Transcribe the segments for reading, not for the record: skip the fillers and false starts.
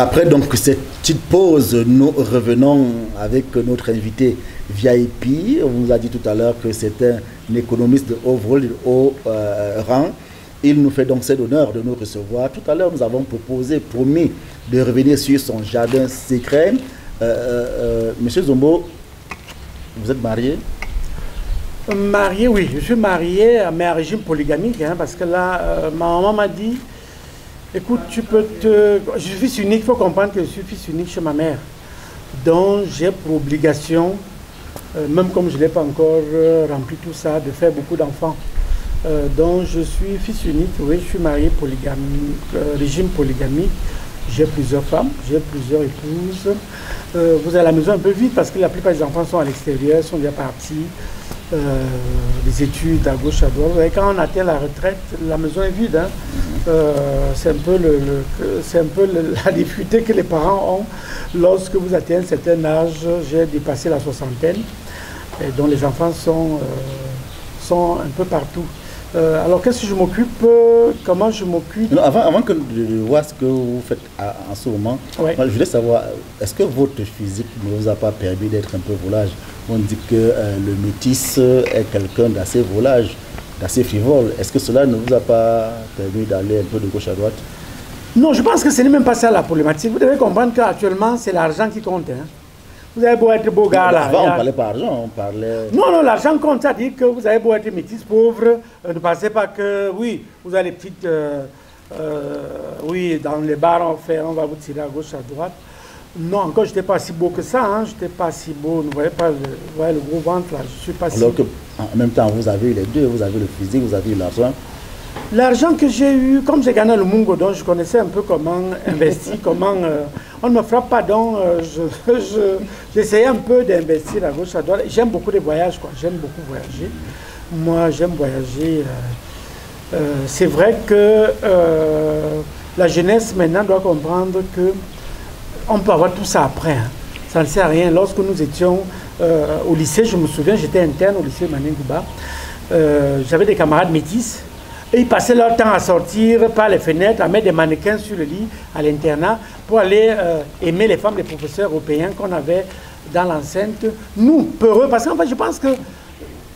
Après donc cette petite pause, nous revenons avec notre invité VIP. On vous a dit tout à l'heure que c'est un économiste de haut rang. Il nous fait donc cet honneur de nous recevoir. Tout à l'heure, nous avons promis de revenir sur son jardin secret. Monsieur Zombo, vous êtes marié? Marié, oui. Je suis marié, mais à régime polygamique, hein, parce que là, ma maman m'a dit, écoute, tu peux te... Je suis fils unique, il faut comprendre que je suis fils unique chez ma mère. Donc, j'ai pour obligation, même comme je n'ai pas encore rempli tout ça, de faire beaucoup d'enfants. Donc, je suis fils unique, oui, je suis marié régime polygamique. J'ai plusieurs femmes, j'ai plusieurs épouses. Vous êtes à la maison un peu vite parce que la plupart des enfants sont à l'extérieur, sont déjà partis. Des études à gauche, à droite. Et quand on atteint la retraite, la maison est vide. Hein. C'est un peu la difficulté que les parents ont lorsque vous atteignez un certain âge. J'ai dépassé la soixantaine, et dont les enfants sont un peu partout. Alors, qu'est-ce que je m'occupe? Comment je m'occupe? Avant que de voir ce que vous faites en ce moment, ouais. Moi, je voulais savoir, est-ce que votre physique ne vous a pas permis d'être un peu volage? On dit que le métis est quelqu'un d'assez volage, d'assez frivole. Est-ce que cela ne vous a pas permis d'aller un peu de gauche à droite? Non, je pense que ce n'est même pas ça la problématique. Vous devez comprendre qu'actuellement, c'est l'argent qui compte. Hein. Vous avez beau être beau gars là. Avant, on parlait pas argent, on parlait... Non, l'argent compte, ça dit que vous avez beau être métis, pauvre, ne pensez pas que, oui, vous avez les petites... oui, dans les bars, on va vous tirer à gauche, à droite. Non, encore, je n'étais pas si beau que ça, hein. Je n'étais pas si beau, ne voyez pas le gros ventre là, je suis pas si... Alors que, en même temps, vous avez eu les deux, vous avez le physique, vous avez eu l'argent. L'argent que j'ai eu, comme j'ai gagné le Mungo, donc je connaissais un peu comment investir, comment... on ne me frappe pas, donc j'essayais un peu d'investir à gauche, à droite. J'aime beaucoup les voyages, quoi. J'aime beaucoup voyager. Moi, j'aime voyager. C'est vrai que la jeunesse, maintenant, doit comprendre que on peut avoir tout ça après. Hein. Ça ne sert à rien. Lorsque nous étions au lycée, je me souviens, j'étais interne au lycée Maningouba. J'avais des camarades métis. Et ils passaient leur temps à sortir par les fenêtres, à mettre des mannequins sur le lit, à l'internat, pour aller aimer les femmes des professeurs européens qu'on avait dans l'enceinte. Nous, peureux, parce qu'en fait, je pense que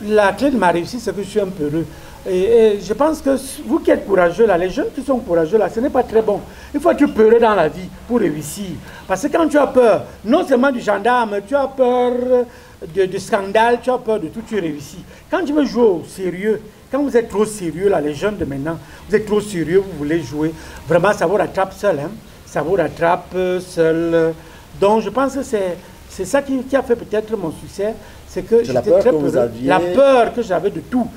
la clé de ma réussite, c'est que je suis un peureux. Et je pense que vous qui êtes courageux, là, les jeunes qui sont courageux, là, ce n'est pas très bon. Il faut être peureux dans la vie pour réussir. Parce que quand tu as peur, non seulement du gendarme, tu as peur de scandale, tu as peur de tout, tu réussis. Quand tu veux jouer au sérieux, quand vous êtes trop sérieux, là, les jeunes de maintenant, vous êtes trop sérieux, vous voulez jouer, vraiment, ça vous rattrape seul. Hein? Ça vous rattrape seul. Donc, je pense que c'est ça qui a fait peut-être mon succès. C'est que j'étais très peureux. La peur que j'avais de tout,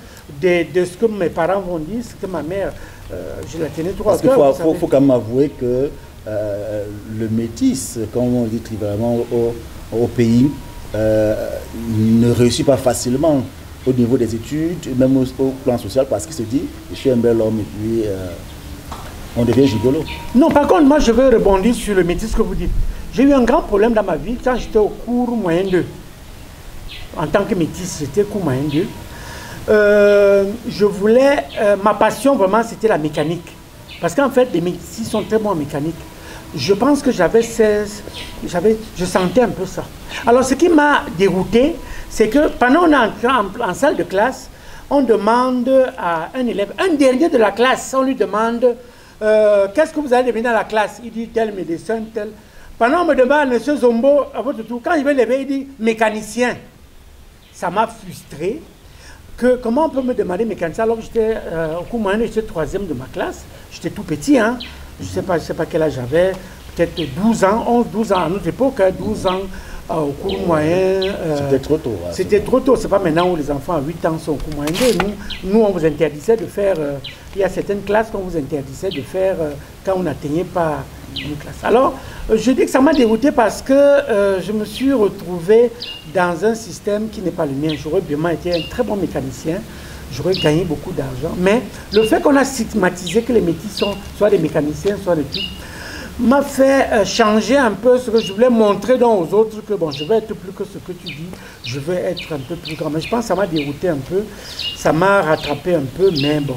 de ce que mes parents vont dire, ce que ma mère, je la tenais trop à cœur. Parce qu'il faut quand même avouer que le métis, comme on dit trivialement au pays, ne réussit pas facilement au niveau des études, même au plan social, parce qu'il se dit, je suis un bel homme et puis on devient gigolo. Non, par contre, moi je veux rebondir sur le métis que vous dites. J'ai eu un grand problème dans ma vie quand j'étais au cours moyen 2. En tant que métis, j'étais au cours moyen 2. Je voulais, ma passion vraiment c'était la mécanique. Parce qu'en fait, les métis sont très bons en mécanique. Je pense que je sentais un peu ça. Alors ce qui m'a dérouté, c'est que pendant qu'on est en salle de classe, on demande à un élève, un dernier de la classe, on lui demande qu'est-ce que vous allez devenir dans la classe? Il dit tel médecin, tel. Pendant on me demande, monsieur Zombo, à votre tour, quand il veut lever, il dit mécanicien. Ça m'a frustré. Comment on peut me demander mécanicien alors que j'étais au cours moyen, j'étais troisième de ma classe. J'étais tout petit, hein. Je ne sais pas quel âge j'avais, peut-être 12 ans, 11, 12 ans à notre époque, 12 ans au cours moyen. C'était trop tôt. C'était trop tôt, c'est pas maintenant où les enfants à 8 ans sont au cours moyen. Nous, on vous interdisait de faire, il y a certaines classes qu'on vous interdisait de faire quand on n'atteignait pas une classe. Alors, je dis que ça m'a dérouté parce que je me suis retrouvé dans un système qui n'est pas le mien. J'aurais vraiment été un très bon mécanicien. J'aurais gagné beaucoup d'argent. Mais le fait qu'on a stigmatisé que les métis sont soit des mécaniciens, soit des trucs, m'a fait changer un peu ce que je voulais montrer aux autres, que bon, je veux être plus que ce que tu dis, je veux être un peu plus grand. Mais je pense que ça m'a dérouté un peu, ça m'a rattrapé un peu, mais bon,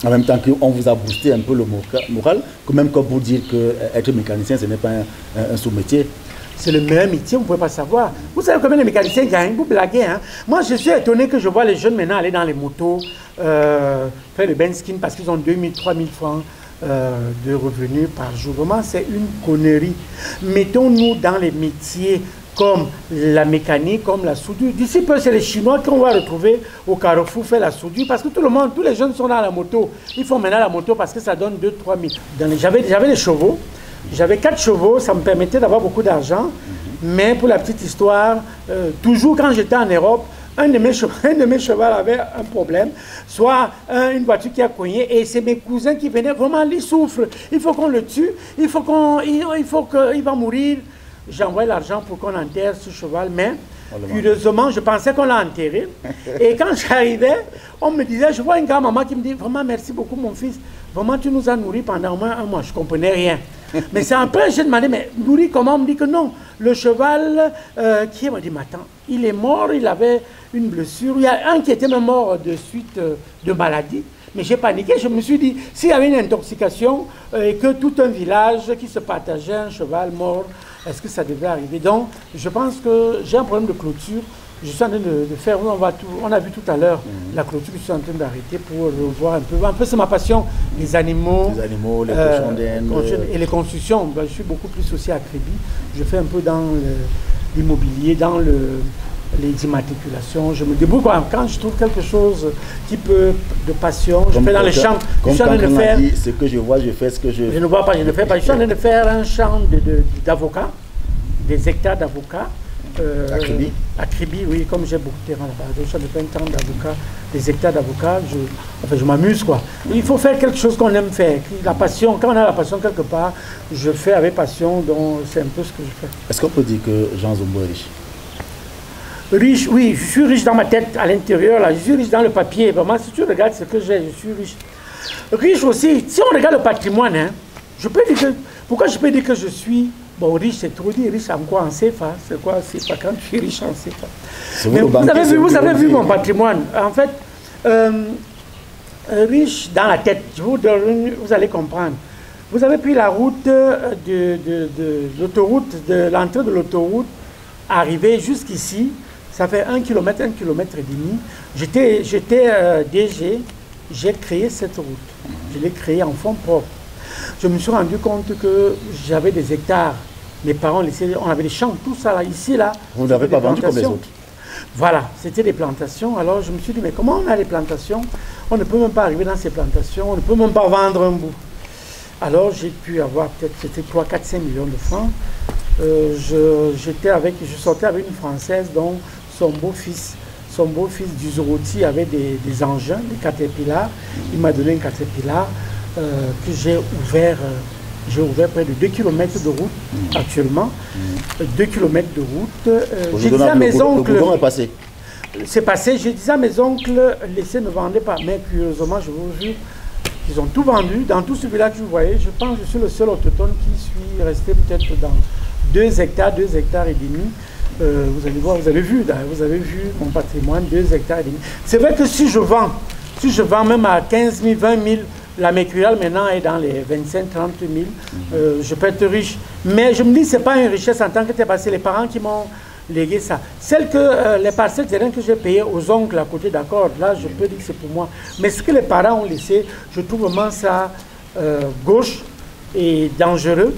En même temps qu'on vous a boosté un peu le moral, quand même comme pour dire qu'être mécanicien, ce n'est pas un sous-métier. C'est le meilleur métier, vous ne pouvez pas savoir. Vous savez combien de mécaniciens gagnent? Vous blaguez, hein? Moi, je suis étonné que je vois les jeunes maintenant aller dans les motos, faire le benskin parce qu'ils ont 2000, 3000 francs de revenus par jour. Vraiment, c'est une connerie. Mettons-nous dans les métiers comme la mécanique, comme la soudure. D'ici peu, c'est les Chinois qu'on va retrouver au Carrefour faire la soudure parce que tout le monde, tous les jeunes sont dans la moto. Ils font maintenant la moto parce que ça donne 2-3 000. J'avais des chevaux, j'avais 4 chevaux, ça me permettait d'avoir beaucoup d'argent. Mais pour la petite histoire, toujours quand j'étais en Europe, un de mes chevaux avait un problème, soit une voiture qui a cogné, et c'est mes cousins qui venaient, vraiment, ils souffrent. Il faut qu'on le tue, il faut qu'il va mourir. J'envoie l'argent pour qu'on enterre ce cheval, mais curieusement, je pensais qu'on l'a enterré. Et quand j'arrivais, on me disait, je vois une grand-maman qui me dit, vraiment merci beaucoup mon fils, vraiment tu nous as nourris pendant au moins 1 mois, je ne comprenais rien. Mais c'est après, j'ai demandé, mais nourri comment? On me dit que non, le cheval qui m'a dit, mais attends, il est mort, il avait une blessure, il y a un qui était même mort de suite de maladie. Mais j'ai paniqué, je me suis dit, s'il y avait une intoxication et que tout un village qui se partageait un cheval mort, est-ce que ça devait arriver? Donc, je pense que j'ai un problème de clôture. Je suis en train de faire, on a vu tout à l'heure la clôture que je suis en train d'arrêter pour revoir un peu. Un peu, c'est ma passion, les animaux, les cochons d'Inde. Et les constructions. Ben, je suis beaucoup plus aussi à Créby. Je fais un peu dans l'immobilier, dans les immatriculations. Je me débrouille quand je trouve quelque chose qui peut de passion. Je fais dans les champs. Comme quand on a dit, ce que je vois, je fais ce que je... Je ne vois pas, je ne fais pas. Je suis en train de faire un champ d'avocats, des hectares d'avocats. À Kribi? À Kribi, oui, comme j'ai beaucoup de terrain là-bas. Je suis en train de faire un champ d'avocats, des hectares d'avocats. Je m'amuse, quoi. Il faut faire quelque chose qu'on aime faire. La passion, quand on a la passion quelque part, je fais avec passion, donc c'est un peu ce que je fais. Est-ce qu'on peut dire que Jean Zombo est riche? Riche, oui, je suis riche dans ma tête, à l'intérieur, là. Je suis riche dans le papier. Vraiment, si tu regardes ce que j'ai, je suis riche. Riche aussi, si on regarde le patrimoine, hein, je peux dire que, pourquoi je peux dire que je suis, bon, riche, c'est trop dit, riche en quoi? En CFA, c'est quoi CFA? Quand je suis riche en CFA. Mais vous avez vu mon patrimoine. En fait, riche dans la tête, vous allez comprendre. Vous avez pris la route de l'autoroute, de l'entrée de l'autoroute, arrivé jusqu'ici. Ça fait 1 km, 1 km et demi. J'étais DG, j'ai créé cette route. Je l'ai créée en fonds propres. Je me suis rendu compte que j'avais des hectares. Mes parents laissaient, on avait des champs, tout ça là, ici, là. Vous n'avez pas vendu comme les autres? Voilà, c'était des plantations. Alors je me suis dit, mais comment on a des plantations? On ne peut même pas arriver dans ces plantations, on ne peut même pas vendre un bout. Alors j'ai pu avoir peut-être, c'était 3, 4, 5 millions de francs. Je sortais avec une Française dont son beau-fils d'Uzuruti avait des engins, des caterpillars. Il m'a donné un caterpillar que j'ai ouvert près de 2 km de route actuellement. 2 km de route. J'ai dit à mes oncles... Le est passé. C'est passé. J'ai dit à mes oncles, laissez, ne vendez pas. Mais curieusement, je vous jure, ils ont tout vendu. Dans tout ce village que vous voyez, je pense que je suis le seul autochtone qui suis resté peut-être dans 2 hectares, 2 hectares et demi. Vous allez voir, vous avez vu mon patrimoine, 2 hectares et demi. C'est vrai que si je vends même à 15 000, 20 000, la mercuriale maintenant est dans les 25 000, 30 000, je peux être riche. Mais je me dis, ce n'est pas une richesse en tant que tel, parce que c'est les parents qui m'ont légué ça. Les parcelles terrain que j'ai payées aux oncles à côté, d'accord, là je peux dire que c'est pour moi. Mais ce que les parents ont laissé, je trouve vraiment ça gauche et dangereux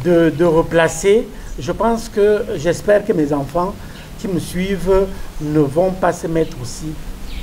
de replacer. Je pense que, j'espère que mes enfants qui me suivent ne vont pas se mettre aussi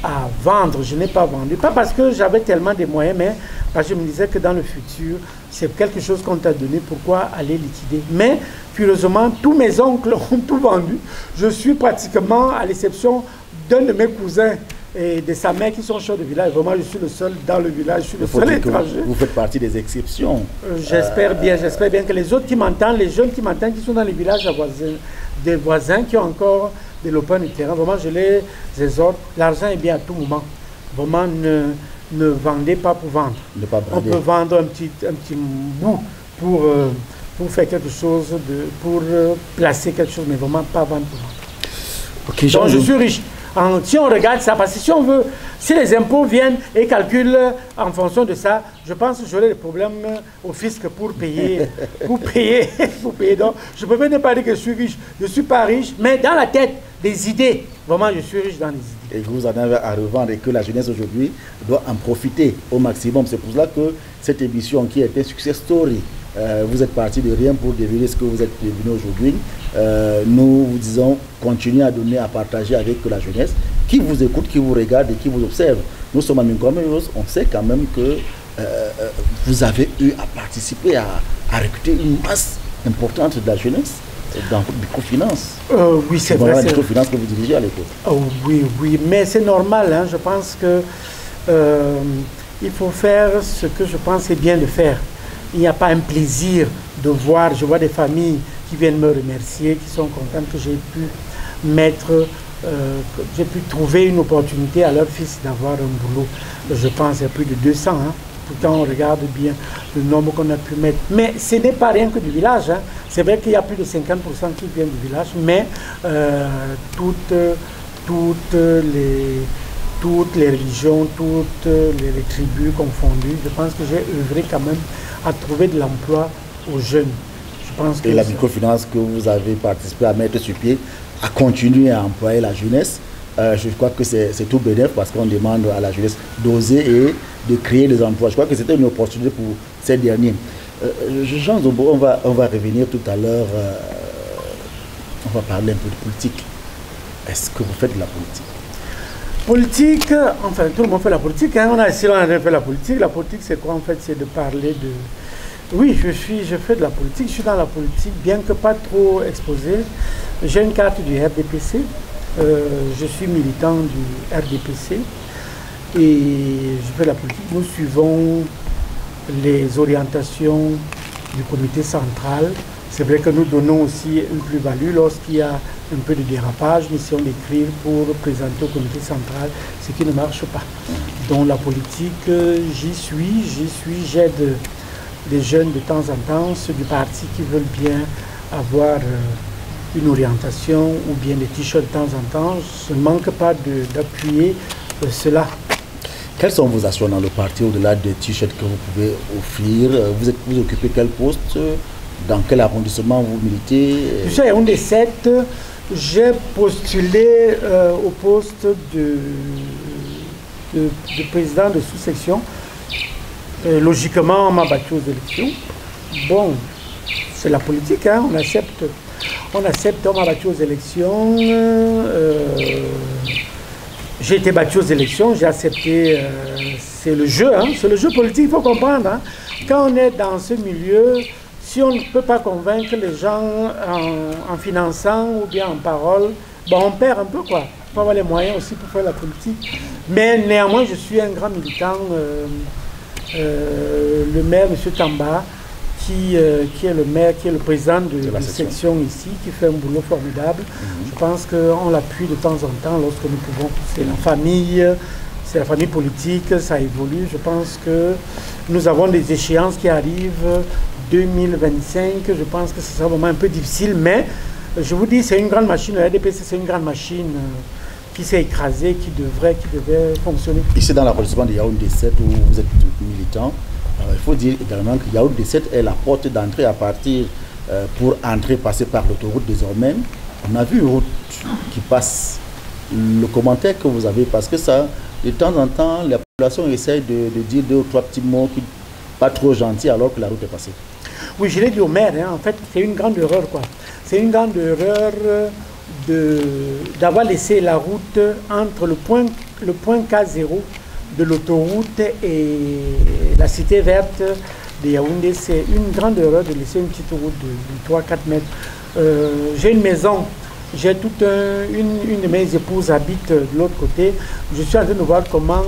à vendre. Je n'ai pas vendu. Pas parce que j'avais tellement de moyens, mais parce que je me disais que dans le futur, c'est quelque chose qu'on t'a donné, pourquoi aller liquider? Mais, curieusement, tous mes oncles ont tout vendu. Je suis pratiquement, à l'exception d'un de mes cousins et de sa mère qui sont chefs de village. Vraiment, je suis le seul dans le village, je suis le seul étranger. Vous faites partie des exceptions. J'espère bien que les autres qui m'entendent, les jeunes qui m'entendent, qui sont dans les villages voisins, des voisins qui ont encore développé du terrain, vraiment, je les exhorte. L'argent est bien à tout moment. Vraiment, ne vendez pas pour vendre. On peut vendre un petit bout pour faire quelque chose, pour placer quelque chose, mais vraiment pas vendre pour vendre. Okay, donc je suis riche. Si on regarde ça, parce que si les impôts viennent et calculent en fonction de ça, je pense que j'aurai des problèmes au fisc pour payer. pour payer. Donc, je peux même pas dire que je suis riche. Je ne suis pas riche, mais dans la tête, des idées. Vraiment, je suis riche dans les idées. Et vous en avez à revendre et que la jeunesse aujourd'hui doit en profiter au maximum. C'est pour cela que cette émission qui est un success story, vous êtes parti de rien pour devenir ce que vous êtes devenu aujourd'hui. Nous vous disons, continuez à donner, à partager avec la jeunesse qui vous écoute, qui vous regarde et qui vous observe. Nous sommes à Minkomé, on sait quand même que vous avez eu à participer, à recruter une masse importante de la jeunesse dans votre microfinance. Oui, c'est vrai. C'est la microfinance que vous dirigez à l'époque. Oui, mais c'est normal. Hein, je pense que il faut faire ce que je pense est bien de faire. Il n'y a pas un plaisir de voir, je vois des familles qui viennent me remercier, qui sont contentes que j'ai pu j'ai pu trouver une opportunité à leur fils d'avoir un boulot. Je pense qu'il y a plus de 200. Hein. Pourtant, on regarde bien le nombre qu'on a pu mettre. Mais ce n'est pas rien que du village. Hein. C'est vrai qu'il y a plus de 50% qui viennent du village, mais toutes les religions, toutes les tribus confondues, je pense que j'ai œuvré quand même à trouver de l'emploi aux jeunes. Je pense que et la microfinance que vous avez participé à mettre sur pied a continué à employer la jeunesse. Je crois que c'est tout bénéfice parce qu'on demande à la jeunesse d'oser et de créer des emplois. Je crois que c'était une opportunité pour ces derniers. Jean Zobo, on va revenir tout à l'heure. On va parler un peu de politique. Est-ce que vous faites de la politique? Politique, enfin tout le monde fait la politique, hein. On a essayé de faire la politique. La politique c'est quoi en fait? C'est de parler de... Oui, je fais de la politique, je suis dans la politique, bien que pas trop exposé. J'ai une carte du RDPC, je suis militant du RDPC et je fais de la politique. Nous suivons les orientations du comité central. C'est vrai que nous donnons aussi une plus-value lorsqu'il y a un peu de dérapage. Nous essayons d'écrire pour présenter au comité central ce qui ne marche pas. Donc la politique, j'y suis, j'aide des jeunes de temps en temps, ceux du parti qui veulent bien avoir une orientation ou bien des t-shirts de temps en temps. Je ne manque pas d'appuyer cela. Quelles sont vos actions dans le parti au-delà des t-shirts que vous pouvez offrir? Vous occupez quel poste? Dans quel arrondissement vous militez? Je suis à Yaoundé 7. J'ai postulé au poste de président de sous-section. Logiquement, on m'a battu aux élections. Bon, c'est la politique, hein, on accepte, on m'a battu aux élections. J'ai été battu aux élections, j'ai accepté, c'est le jeu, hein, c'est le jeu politique, il faut comprendre. Hein. Quand on est dans ce milieu, si on ne peut pas convaincre les gens en finançant ou bien en parole, bon, on perd un peu quoi. Il faut avoir les moyens aussi pour faire la politique. Mais néanmoins, je suis un grand militant. Le maire, M. Tamba, qui est le maire, qui est le président de la section ici, qui fait un boulot formidable. Je pense qu'on l'appuie de temps en temps lorsque nous pouvons. C'est la famille politique, ça évolue. Je pense que nous avons des échéances qui arrivent. 2025, je pense que ce sera vraiment un peu difficile, mais je vous dis, c'est une grande machine. Le RDPC, c'est une grande machine qui s'est écrasée, qui devait fonctionner. Ici, dans l'arrondissement de Yaoundé 7, où vous êtes militant, il faut dire également que Yaoundé 7 est la porte d'entrée à partir, pour passer par l'autoroute désormais. On a vu une route qui passe. Le commentaire que vous avez, parce que ça, de temps en temps, la population essaie de dire 2 ou 3 petits mots qui pas trop gentils alors que la route est passée. Oui, je l'ai dit au maire, hein, en fait, c'est une grande erreur, quoi. C'est une grande erreur d'avoir laissé la route entre le point K0 de l'autoroute et la cité verte de Yaoundé. C'est une grande erreur de laisser une petite route de 3-4 mètres. J'ai une maison, j'ai toute une de mes épouses habite de l'autre côté. Je suis en train de voir comment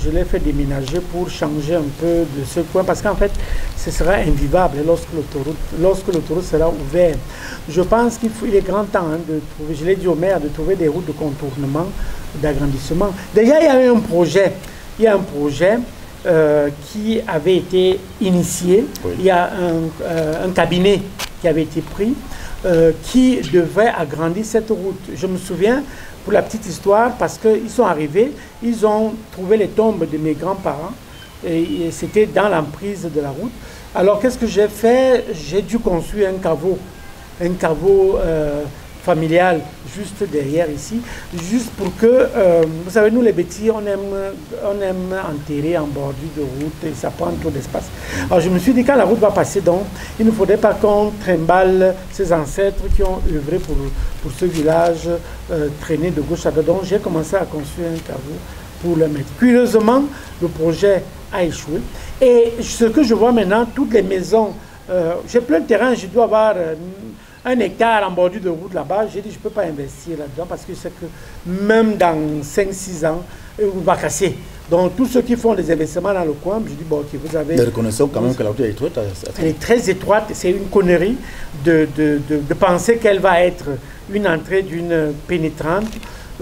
je l'ai fait déménager pour changer un peu de ce coin, parce qu'en fait, ce sera invivable lorsque l'autoroute sera ouverte. Je pense qu'il est grand temps de trouver, je l'ai dit au maire, de trouver des routes de contournement, d'agrandissement. Déjà, il y a un projet. Il y a un projet qui avait été initié. Oui. Il y a un cabinet qui avait été pris qui devait agrandir cette route. Je me souviens, pour la petite histoire, parce qu'ils sont arrivés, ils ont trouvé les tombes de mes grands-parents, et c'était dans l'emprise de la route. Alors qu'est-ce que j'ai fait? J'ai dû construire un caveau familial juste derrière ici, juste pour que, vous savez, nous les bêtis, on aime enterrer en bordure de route et ça prend trop d'espace. Alors je me suis dit, quand la route va passer, donc, il ne faudrait pas qu'on trimballe ces ancêtres qui ont œuvré pour ce village, traîner de gauche à droite. Donc j'ai commencé à construire un caveau pour le mettre. Curieusement, le projet a échoué. Et ce que je vois maintenant, toutes les maisons, j'ai plein de terrain, je dois avoir 1 hectare en bordure de route là-bas. J'ai dit, je ne peux pas investir là-dedans parce que c'est que même dans 5-6 ans, on va casser. Donc, tous ceux qui font des investissements dans le coin, je dis, bon, ok, vous avez... Mais reconnaissons quand même que la route est étroite. Elle est très étroite. C'est une connerie de penser qu'elle va être une entrée d'une pénétrante.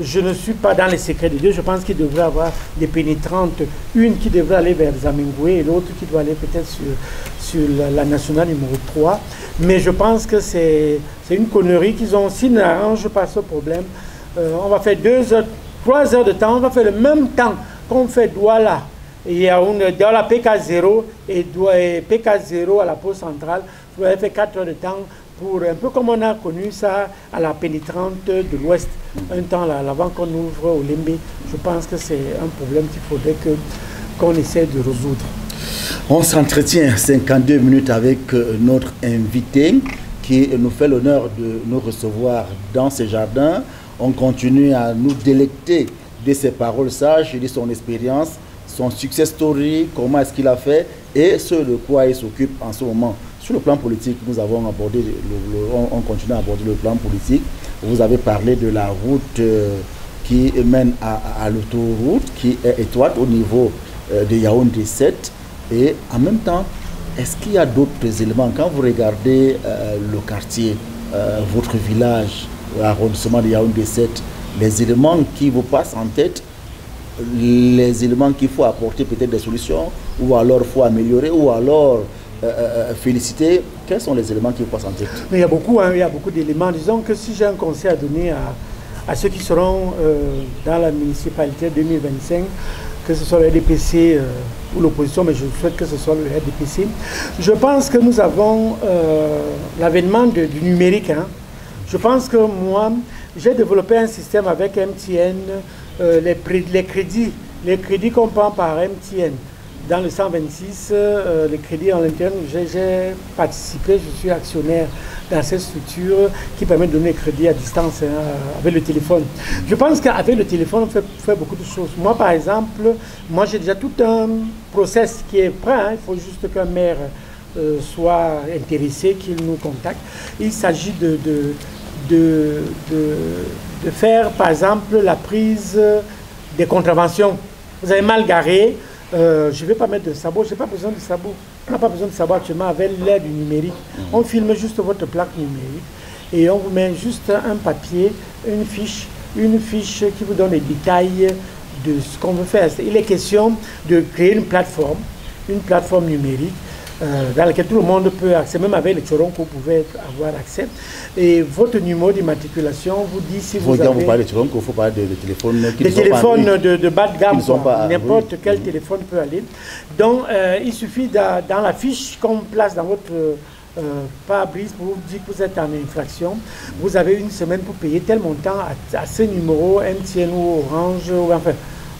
Je ne suis pas dans les secrets de Dieu. Je pense qu'il devrait y avoir des pénétrantes. Une qui devrait aller vers Zamingoué et l'autre qui doit aller peut-être sur la nationale numéro 3. Mais je pense que c'est une connerie qu'ils ont. S'ils n'arrangent pas ce problème, on va faire 2 heures, 3 heures de temps. On va faire le même temps qu'on fait Douala. Il y a Douala PK0 et PK0 à la pause centrale. Vous allez faire 4 heures de temps. Pour un peu comme on a connu ça à la pénétrante de l'Ouest, un temps là, avant qu'on ouvre au Lembe. Je pense que c'est un problème qu'il faudrait qu'on essaie de résoudre. On s'entretient 52 minutes avec notre invité qui nous fait l'honneur de nous recevoir dans ce jardin. On continue à nous délecter de ses paroles sages, de son expérience, son success story, comment est-ce qu'il a fait et ce de quoi il s'occupe en ce moment. Sur le plan politique, nous avons abordé, on continue à aborder le plan politique. Vous avez parlé de la route qui mène à l'autoroute, qui est étroite au niveau de Yaoundé 7. Et en même temps, est-ce qu'il y a d'autres éléments? Quand vous regardez le quartier, votre village, l'arrondissement de Yaoundé 7, les éléments qui vous passent en tête, les éléments qu'il faut apporter peut-être des solutions, ou alors il faut améliorer, ou alors... féliciter, quels sont les éléments qui vous passent en tête? Mais il y a beaucoup d'éléments. Disons que si j'ai un conseil à donner à ceux qui seront dans la municipalité 2025, que ce soit le RDPC ou l'opposition, mais je souhaite que ce soit le RDPC, je pense que nous avons l'avènement du numérique. Hein. Je pense que moi, j'ai développé un système avec MTN, les crédits qu'on prend par MTN. Dans le 126, les crédits en interne, j'ai participé, je suis actionnaire dans cette structure qui permet de donner des crédits à distance avec le téléphone. Je pense qu'avec le téléphone, on fait beaucoup de choses. Moi, par exemple, j'ai déjà tout un process qui est prêt. Hein. Il faut juste qu'un maire soit intéressé, qu'il nous contacte. Il s'agit de faire, par exemple, la prise des contraventions. Vous avez mal garé. Je ne vais pas mettre de sabot, je n'ai pas besoin de sabot. On n'a pas besoin de sabot actuellement avec l'aide du numérique. On filme juste votre plaque numérique et on vous met juste un papier, une fiche qui vous donne les détails de ce qu'on veut faire. Il est question de créer une plateforme numérique dans laquelle tout le monde peut accéder, même avec les Tchoronko, vous pouvez avoir accès. Et votre numéro d'immatriculation vous dit si vous avez... Vous parlez de Tchoronko, il faut parler de téléphones qui des téléphones de bas de gamme, n'importe quel téléphone peut aller. Donc, il suffit dans la fiche qu'on place dans votre pare-brise pour vous dire que vous êtes en infraction. Vous avez 1 semaine pour payer tel montant à ce numéro, MTN ou Orange, ou enfin...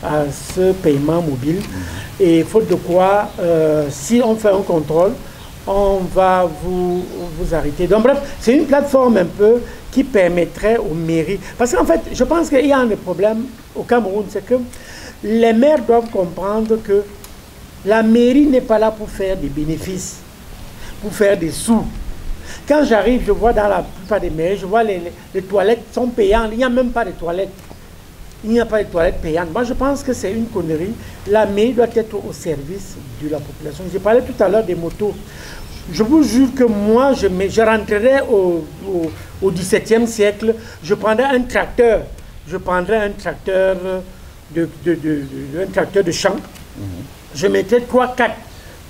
à ce paiement mobile. Et faute de quoi, si on fait un contrôle, on va vous arrêter. Donc bref, c'est une plateforme un peu qui permettrait aux mairies. Parce qu'en fait, je pense qu'il y a un problème au Cameroun, c'est que les maires doivent comprendre que la mairie n'est pas là pour faire des bénéfices, pour faire des sous. Quand j'arrive, je vois dans la plupart des mairies, je vois les toilettes sont payantes. Il n'y a même pas de toilettes. Il n'y a pas de toilettes payantes. Moi, je pense que c'est une connerie. La mairie doit être au service de la population. J'ai parlé tout à l'heure des motos. Je vous jure que moi, je rentrerai au XVIIe siècle, je prendrais un tracteur. Je prendrais un tracteur de champ. Je mettrais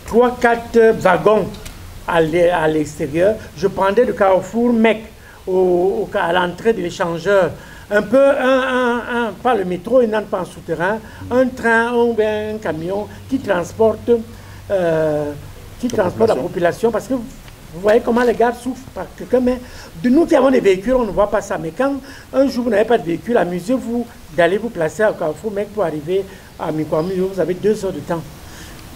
3-4 wagons à l'extérieur. Je prendrais le carrefour Mec à l'entrée de l'échangeur un peu, pas le métro, il n'entre pas en souterrain, un train ou bien un camion qui transporte la population, parce que vous voyez comment les gars souffrent par quelqu'un, mais de nous qui avons des véhicules, on ne voit pas ça. Mais quand un jour vous n'avez pas de véhicule, amusez-vous d'aller vous placer à Carrefour, mec, pour arriver à Mikwami, vous avez 2 heures de temps.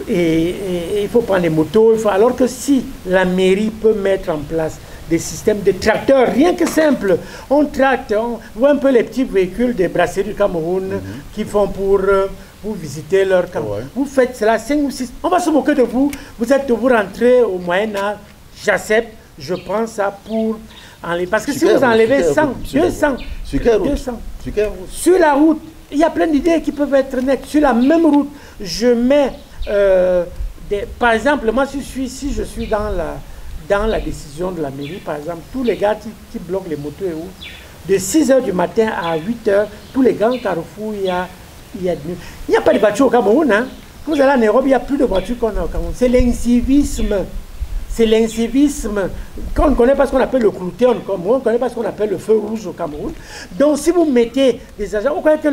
Et il faut prendre les motos, alors que si la mairie peut mettre en place des systèmes de tracteurs, rien que simple, on tracte, on voit un peu les petits véhicules des brasseries du Cameroun qui font pour visiter leur camp. Ouais. Vous faites cela 5 ou 6, on va se moquer de vous, vous rentrez au Moyen-Âge, j'accepte, je prends ça pour enlever. Parce que si vous enlevez 100, 200, sur la route, il y a plein d'idées qui peuvent être nettes. Sur la même route, je mets, par exemple, moi si je suis dans la décision de la mairie, par exemple, tous les gars qui bloquent les motos et où, de 6 h du matin à 8 h, tous les grands carrefours, il n'y a pas de voitures au Cameroun. Hein. Quand vous allez en Europe, il n'y a plus de voitures qu'on a au Cameroun. C'est l'incivisme. C'est l'incivisme. Quand on ne connaît pas ce qu'on appelle le clouté, on ne connaît pas ce qu'on appelle le feu rouge au Cameroun. Donc si vous mettez des agents, vous croyez que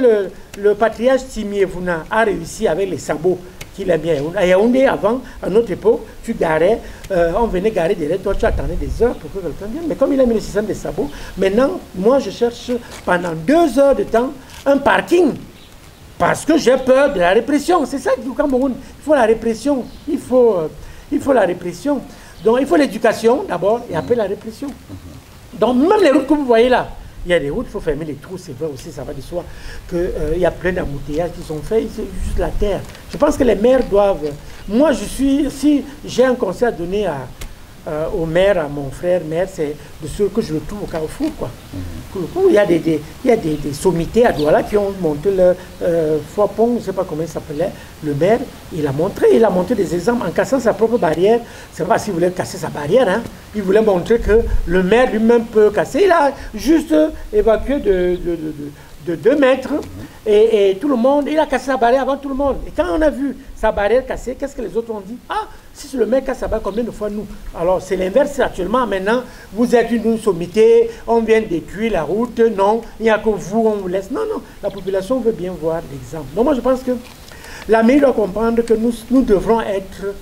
le patriarche Timiévouna a réussi avec les sabots qu'il a mis à Yaoundé avant, à notre époque, tu garais, on venait garer derrière toi, tu attendais des heures pour que quelqu'un vienne. Mais comme il a mis le système des sabots, maintenant, moi je cherche pendant 2 heures de temps un parking. Parce que j'ai peur de la répression. C'est ça du Cameroun. Il faut la répression. Il faut la répression. Donc il faut l'éducation d'abord et après la répression. Donc même les routes que vous voyez là, il y a des routes, il faut fermer les trous, c'est vrai aussi, ça va de soi, qu'il y a plein d'embouteillages qui sont faits, c'est juste la terre. Je pense que les maires doivent... Moi, si j'ai un conseil à donner au maire, à mon frère maire, c'est de ce que je le trouve au Carrefour, quoi. Il y a des sommités à Douala qui ont monté le foie-pont, je ne sais pas comment il s'appelait. Le maire, il a montré des exemples en cassant sa propre barrière. C'est pas s'il voulait casser sa barrière, hein. Il voulait montrer que le maire lui-même peut casser. Il a juste évacué de 2 mètres et tout le monde, il a cassé sa barrière avant tout le monde. Et quand on a vu sa barrière cassée, qu'est-ce que les autres ont dit? Ah, si c'est le mec casse sa barrière, combien de fois nous? Alors c'est l'inverse actuellement. Maintenant, vous êtes une sommité, on vient détruire la route, non, il n'y a que vous, on vous laisse. Non, non, la population veut bien voir l'exemple. Donc moi je pense que la mairie doit comprendre que nous devrons être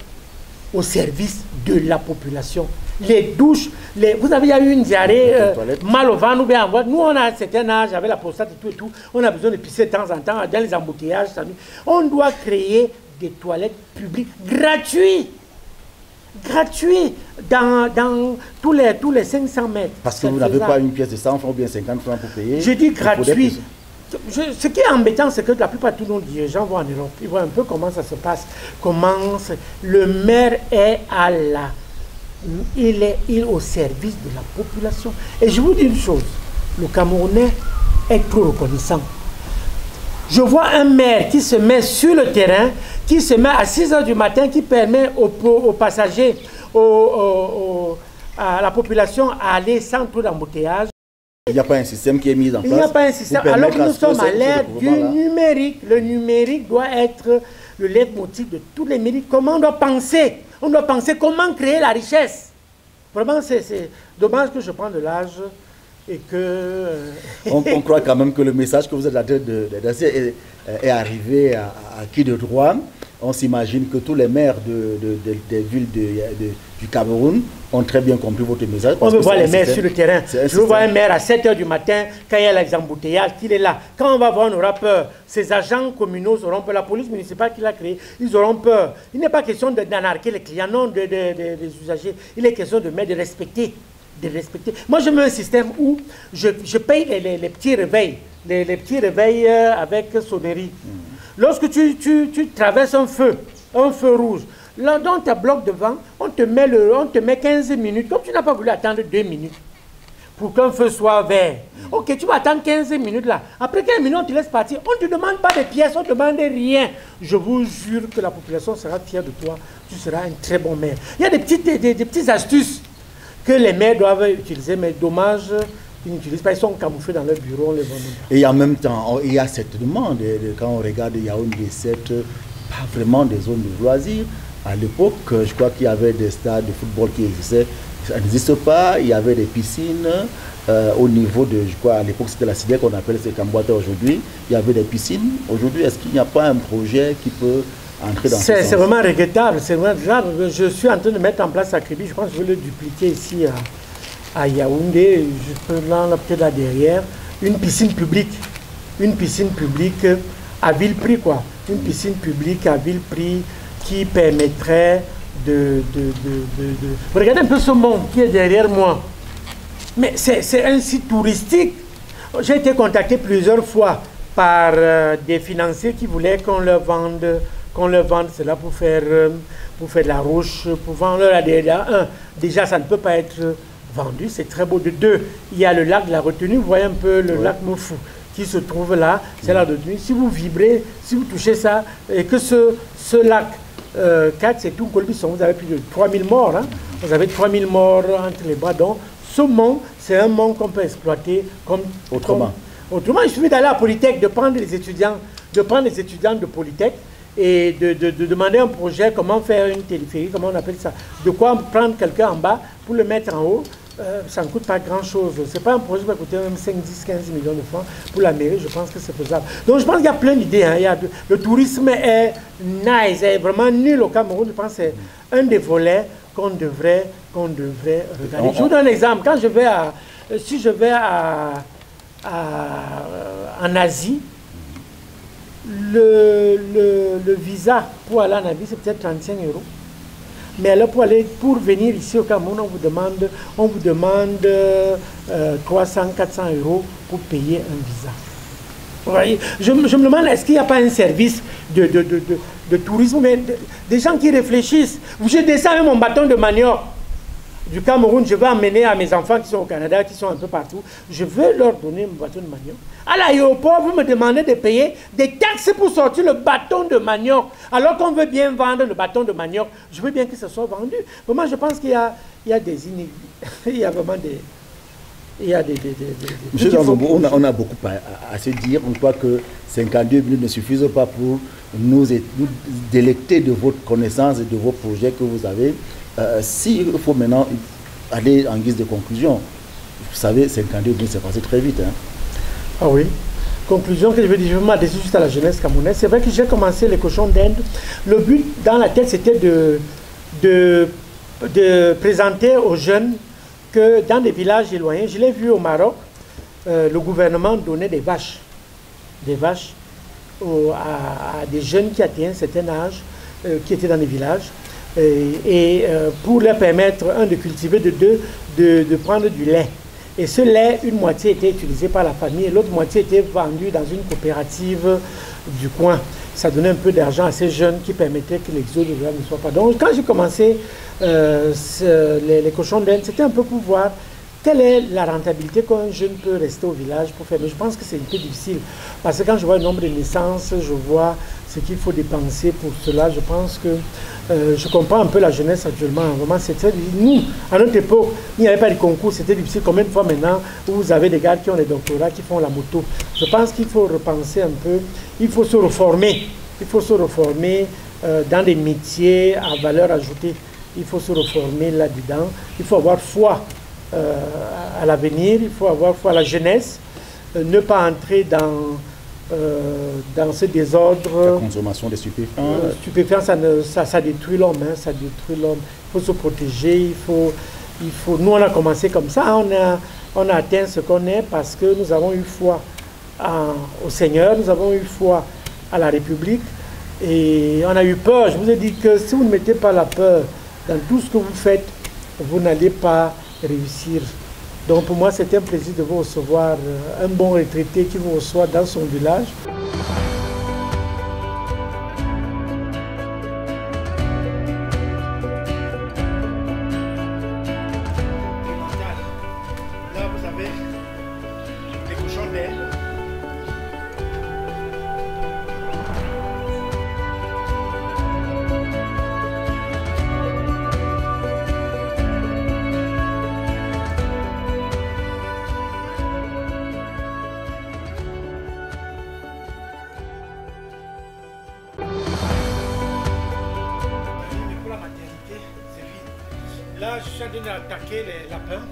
au service de la population. Les douches, vous avez eu une diarrhée mal au ventre ou bien en voie. Nous, on a un certain âge, avec la prostate et tout, on a besoin de pisser de temps en temps dans les embouteillages. On doit créer des toilettes publiques gratuites dans tous les 500 mètres. Parce que vous n'avez pas une pièce de 100 francs ou bien 50 francs pour payer. Je dis gratuit. Ce qui est embêtant, c'est que la plupart de tous nos dirigeants vont en Europe. Ils voient un peu comment ça se passe. Le maire est il est au service de la population. Et je vous dis une chose, le Camerounais est trop reconnaissant. Je vois un maire qui se met sur le terrain, qui se met à 6 h du matin, qui permet aux passagers, à la population à aller sans trop d'embouteillage. Il n'y a pas un système qui est mis en place. Il n'y a pas un système. Alors que nous sommes à l'ère du numérique. Le numérique doit être le leitmotiv de tous les mairies. Comment on doit penser? On doit penser comment créer la richesse. Vraiment, c'est dommage que je prenne de l'âge et que... on croit quand même que le message que vous êtes en train de lancer est arrivé à qui de droit. On s'imagine que tous les maires des villes du Cameroun ont très bien compris votre message. On veut voir les maires sur le terrain. Je veux voir un maire à 7 h du matin, quand il y a les embouteillages, qu'il est là. Quand on va voir, on aura peur. Ces agents communaux auront peur. La police municipale qui l'a créé, ils auront peur. Il n'est pas question d'anarquer les clients, non, des usagers. Il est question de respecter. Moi, je mets un système où je paye les petits réveils. Les petits réveils avec sonnerie. Lorsque tu traverses un feu rouge, là, dans ta bloc devant, on te met 15 minutes. Comme tu n'as pas voulu attendre 2 minutes pour qu'un feu soit vert. Ok, tu vas attendre 15 minutes là. Après 15 minutes, on te laisse partir. On ne te demande pas de pièces, on ne te demande rien. Je vous jure que la population sera fière de toi. Tu seras un très bon maire. Il y a des petites astuces que les maires doivent utiliser, mais dommage. Ils n'utilisent pas, ils sont camouflés dans leur bureau, on les voit même pas. Et en même temps, il y a cette demande, quand on regarde Yaoundé 7, pas vraiment des zones de loisirs. À l'époque, je crois qu'il y avait des stades de football qui existaient, ça n'existe pas, il y avait des piscines, au niveau de, je crois, à l'époque c'était la CIDEC qu'on appelle ces Camboita aujourd'hui, il y avait des piscines. Aujourd'hui, est-ce qu'il n'y a pas un projet qui peut entrer dans ce sens? C'est vraiment regrettable, c'est vraiment grave. Je suis en train de mettre en place à Kribi, je pense que je vais le dupliquer ici à Yaoundé, je peux peut-être là derrière, une piscine publique à vil prix, quoi. Une piscine publique à vil prix qui permettrait Regardez un peu ce monde qui est derrière moi. Mais c'est un site touristique. J'ai été contacté plusieurs fois par des financiers qui voulaient qu'on leur vende cela pour faire de la roche, pour vendre leur déjà ça ne peut pas être vendu, c'est très beau. De deux, il y a le lac de la retenue, vous voyez un peu le lac Mofou qui se trouve là, c'est la retenue. Si vous vibrez, si vous touchez ça, et que ce lac 4, c'est tout Colbisson, vous avez plus de 3000 morts, hein? Vous avez 3000 morts entre les bras. Donc ce monde, c'est un monde qu'on peut exploiter comme autrement. Autrement, il suffit d'aller à Polytech, de prendre les étudiants de Polytech et de demander un projet, comment faire une téléphérie, comment on appelle ça, de quoi prendre quelqu'un en bas pour le mettre en haut. Ça ne coûte pas grand-chose. Ce n'est pas un projet qui va coûter même 5, 10, 15 millions de francs. Pour la mairie, je pense que c'est faisable. Donc je pense qu'il y a plein d'idées. Hein. Le tourisme est nice, est vraiment nul au Cameroun. Je pense que c'est un des volets qu'on devrait regarder. Je vous donne un exemple. Quand si je vais en Asie, le visa pour aller en Asie, c'est peut-être 35 €. Mais alors pour venir ici au Cameroun, on vous demande 300, 400 € pour payer un visa. Vous voyez, je me demande, est-ce qu'il n'y a pas un service de tourisme, mais des gens qui réfléchissent. Je descends avec mon bâton de manioc du Cameroun, je vais emmener à mes enfants qui sont au Canada, qui sont un peu partout, je veux leur donner mon bâton de manioc. À l'aéroport, vous me demandez de payer des taxes pour sortir le bâton de manioc, alors qu'on veut bien vendre le bâton de manioc. Je veux bien que ce soit vendu. Vraiment, je pense qu'il y a des inégalités. Il y a vraiment des... Monsieur Jean-Zombo, on a beaucoup à se dire. On croit que 52 minutes ne suffisent pas pour nous délecter de votre connaissance et de vos projets que vous avez. S'il faut maintenant aller en guise de conclusion, vous savez, 52 minutes, c'est passé très vite. Hein. Ah oui. Conclusion que je veux dire, je m'adresse juste à la jeunesse camerounaise. C'est vrai que j'ai commencé les cochons d'Inde. Le but dans la tête, c'était de présenter aux jeunes que dans des villages éloignés, je l'ai vu au Maroc, le gouvernement donnait des vaches à des jeunes qui atteignaient un certain âge, qui étaient dans les villages, pour leur permettre, un, de cultiver, de prendre du lait. Et ce lait, une moitié était utilisée par la famille et l'autre moitié était vendue dans une coopérative du coin. Ça donnait un peu d'argent à ces jeunes qui permettaient que l'exode rural ne soit pas. Donc quand j'ai commencé les cochons d'Inde, c'était un peu pour voir quelle est la rentabilité qu'un jeune peut rester au village pour faire. Mais je pense que c'est un peu difficile. Parce que quand je vois le nombre de naissances, je vois ce qu'il faut dépenser pour cela. Je pense que je comprends un peu la jeunesse actuellement. Vraiment, c'est très difficile. Nous, à notre époque, il n'y avait pas de concours, c'était difficile. Combien de fois maintenant où vous avez des gars qui ont des doctorats, qui font la moto? Je pense qu'il faut repenser un peu. Il faut se reformer. Il faut se reformer dans des métiers à valeur ajoutée. Il faut se reformer là-dedans. Il faut avoir foi à l'avenir, il faut avoir foi à la jeunesse, ne pas entrer dans ce désordre. La consommation des stupéfiants. Stupéfiants, ça détruit l'homme, hein, ça détruit l'homme. Il faut se protéger, nous on a commencé comme ça, on a atteint ce qu'on est parce que nous avons eu foi au Seigneur, nous avons eu foi à la République et on a eu peur. Je vous ai dit que si vous ne mettez pas la peur dans tout ce que vous faites, vous n'allez pas réussir. Donc pour moi, c'était un plaisir de vous recevoir, un bon retraité qui vous reçoit dans son village. Là, vous avez les cochons d'Inde. Là, je suis en train d'attaquer les lapins.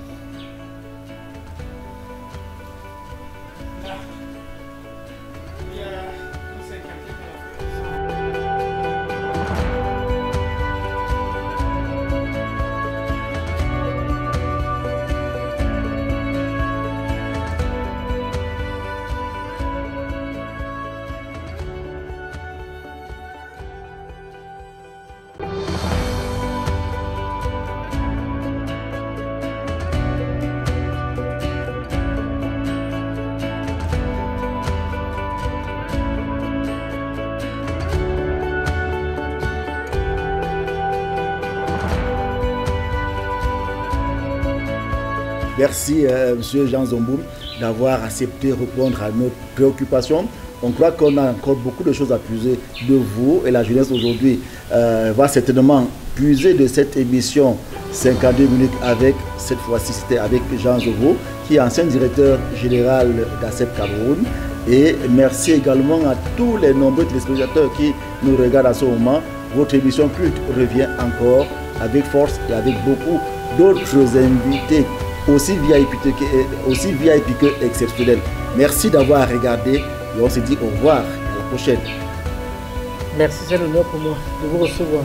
Merci, M. Jean Zomboum, d'avoir accepté répondre à nos préoccupations. On croit qu'on a encore beaucoup de choses à puiser de vous, et la jeunesse aujourd'hui va certainement puiser de cette émission 52 minutes avec, cette fois-ci c'était avec Jean Zovo, qui est ancien directeur général d'ACEP Cameroun. Et merci également à tous les nombreux téléspectateurs qui nous regardent à ce moment. Votre émission culte revient encore avec force et avec beaucoup d'autres invités aussi VIP que exceptionnels. Merci d'avoir regardé et on se dit au revoir à la prochaine. Merci, c'est l'honneur pour moi de vous recevoir.